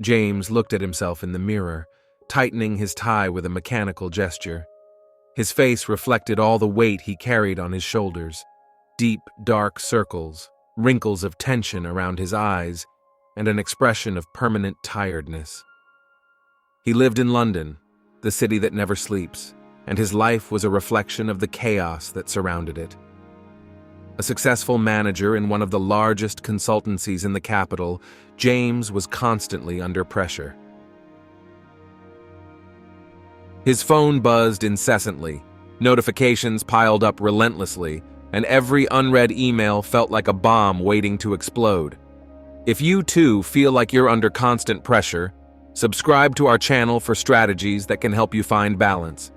James looked at himself in the mirror, tightening his tie with a mechanical gesture. His face reflected all the weight he carried on his shoulders. Deep, dark circles, wrinkles of tension around his eyes, and an expression of permanent tiredness. He lived in London, the city that never sleeps, and his life was a reflection of the chaos that surrounded it. A successful manager in one of the largest consultancies in the capital, James was constantly under pressure. His phone buzzed incessantly, notifications piled up relentlessly, and every unread email felt like a bomb waiting to explode. If you too feel like you're under constant pressure, subscribe to our channel for strategies that can help you find balance.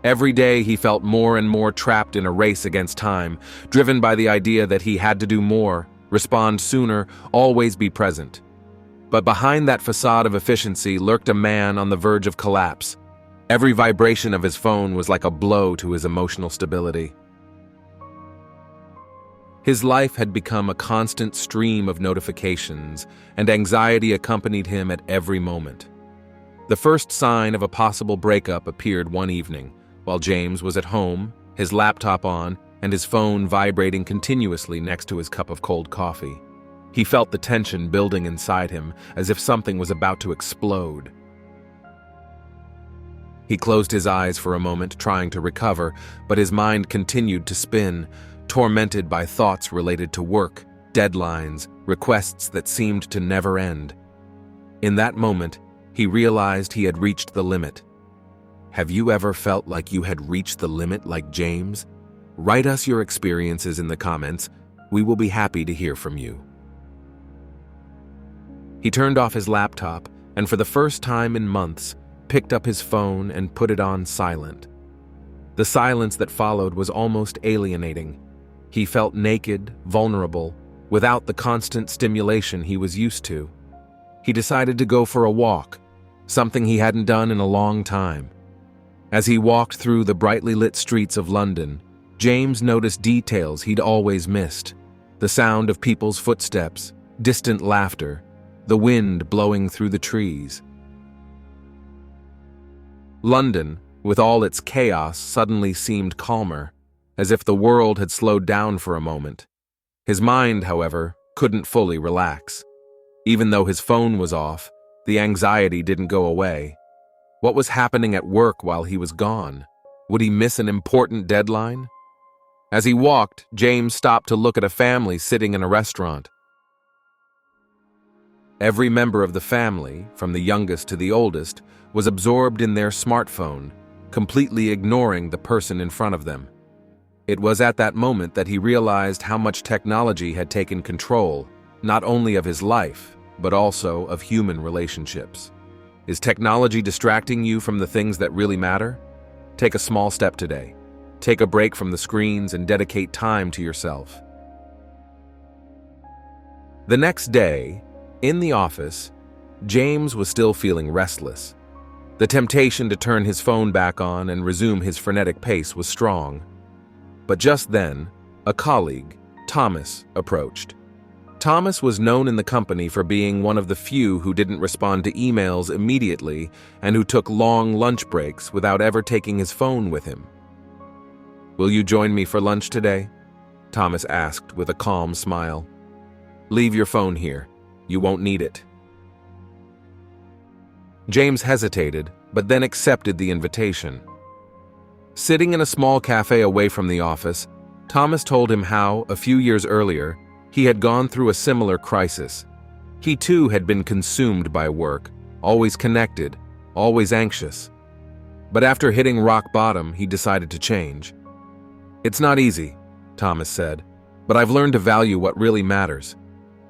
Every day he felt more and more trapped in a race against time, driven by the idea that he had to do more, respond sooner, always be present. But behind that facade of efficiency lurked a man on the verge of collapse. Every vibration of his phone was like a blow to his emotional stability. His life had become a constant stream of notifications, and anxiety accompanied him at every moment. The first sign of a possible breakup appeared one evening, while James was at home, his laptop on, and his phone vibrating continuously next to his cup of cold coffee. He felt the tension building inside him, as if something was about to explode. He closed his eyes for a moment, trying to recover, but his mind continued to spin, tormented by thoughts related to work, deadlines, requests that seemed to never end. In that moment, he realized he had reached the limit. Have you ever felt like you had reached the limit like James? Write us your experiences in the comments. We will be happy to hear from you. He turned off his laptop and for the first time in months, picked up his phone and put it on silent. The silence that followed was almost alienating. He felt naked, vulnerable, without the constant stimulation he was used to. He decided to go for a walk, something he hadn't done in a long time. As he walked through the brightly lit streets of London, James noticed details he'd always missed: the sound of people's footsteps, distant laughter, the wind blowing through the trees. London, with all its chaos, suddenly seemed calmer, as if the world had slowed down for a moment. His mind, however, couldn't fully relax. Even though his phone was off, the anxiety didn't go away. What was happening at work while he was gone? Would he miss an important deadline? As he walked, James stopped to look at a family sitting in a restaurant. Every member of the family, from the youngest to the oldest, was absorbed in their smartphone, completely ignoring the person in front of them. It was at that moment that he realized how much technology had taken control, not only of his life, but also of human relationships. Is technology distracting you from the things that really matter? Take a small step today. Take a break from the screens and dedicate time to yourself. The next day, in the office, James was still feeling restless. The temptation to turn his phone back on and resume his frenetic pace was strong. But just then, a colleague, Thomas, approached. Thomas was known in the company for being one of the few who didn't respond to emails immediately and who took long lunch breaks without ever taking his phone with him. "Will you join me for lunch today?" Thomas asked with a calm smile. "Leave your phone here. You won't need it." James hesitated, but then accepted the invitation. Sitting in a small cafe away from the office, Thomas told him how, a few years earlier, he had gone through a similar crisis. He too had been consumed by work, always connected, always anxious. But after hitting rock bottom, he decided to change. "It's not easy," Thomas said, "but I've learned to value what really matters.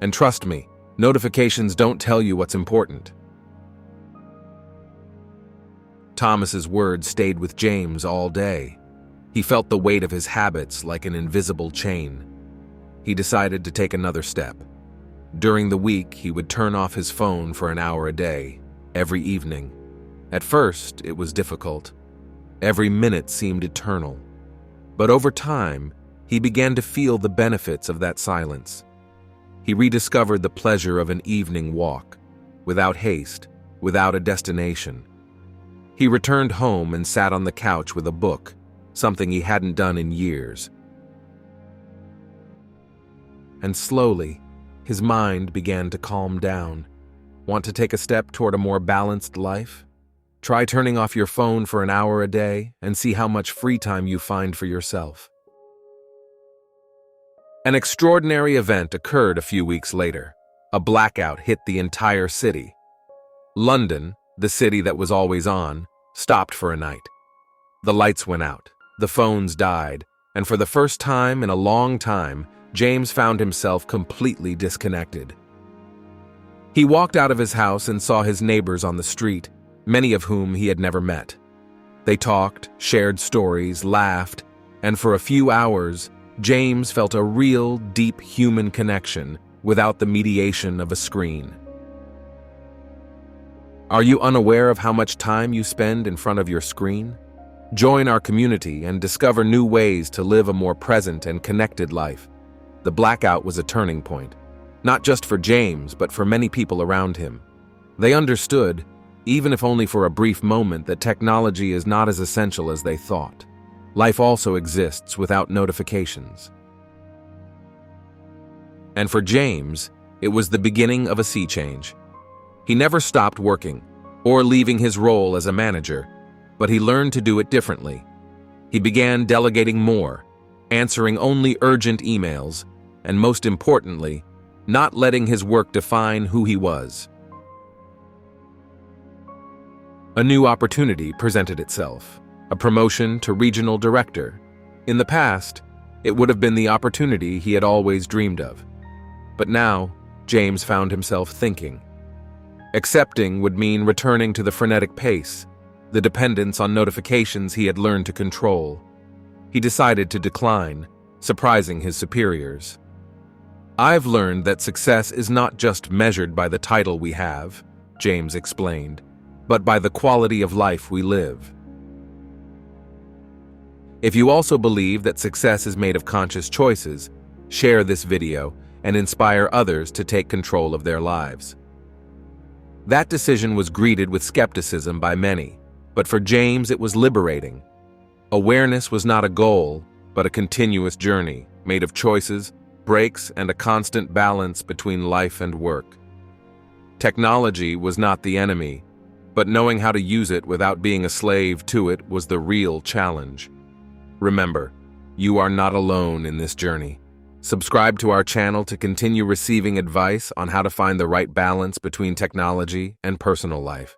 And trust me, notifications don't tell you what's important." Thomas's words stayed with James all day. He felt the weight of his habits like an invisible chain. He decided to take another step. During the week, he would turn off his phone for an hour a day, every evening. At first, it was difficult. Every minute seemed eternal. But over time, he began to feel the benefits of that silence. He rediscovered the pleasure of an evening walk, without haste, without a destination. He returned home and sat on the couch with a book, something he hadn't done in years. And slowly, his mind began to calm down. Want to take a step toward a more balanced life? Try turning off your phone for an hour a day and see how much free time you find for yourself. An extraordinary event occurred a few weeks later. A blackout hit the entire city. London, the city that was always on, stopped for a night. The lights went out, the phones died, and for the first time in a long time, James found himself completely disconnected. He walked out of his house and saw his neighbors on the street, many of whom he had never met. They talked, shared stories, laughed, and for a few hours, James felt a real, deep human connection without the mediation of a screen. Are you unaware of how much time you spend in front of your screen? Join our community and discover new ways to live a more present and connected life. The blackout was a turning point, not just for James, but for many people around him. They understood, even if only for a brief moment, that technology is not as essential as they thought. Life also exists without notifications. And for James, it was the beginning of a sea change. He never stopped working or leaving his role as a manager, but he learned to do it differently. He began delegating more, answering only urgent emails, and most importantly, not letting his work define who he was. A new opportunity presented itself, a promotion to regional director. In the past, it would have been the opportunity he had always dreamed of. But now, James found himself thinking. Accepting would mean returning to the frenetic pace, the dependence on notifications he had learned to control. He decided to decline, surprising his superiors. "I've learned that success is not just measured by the title we have," James explained, "but by the quality of life we live." If you also believe that success is made of conscious choices, share this video and inspire others to take control of their lives. That decision was greeted with skepticism by many, but for James it was liberating. Awareness was not a goal, but a continuous journey, made of choices, breaks, and a constant balance between life and work. Technology was not the enemy, but knowing how to use it without being a slave to it was the real challenge. Remember, you are not alone in this journey. Subscribe to our channel to continue receiving advice on how to find the right balance between technology and personal life.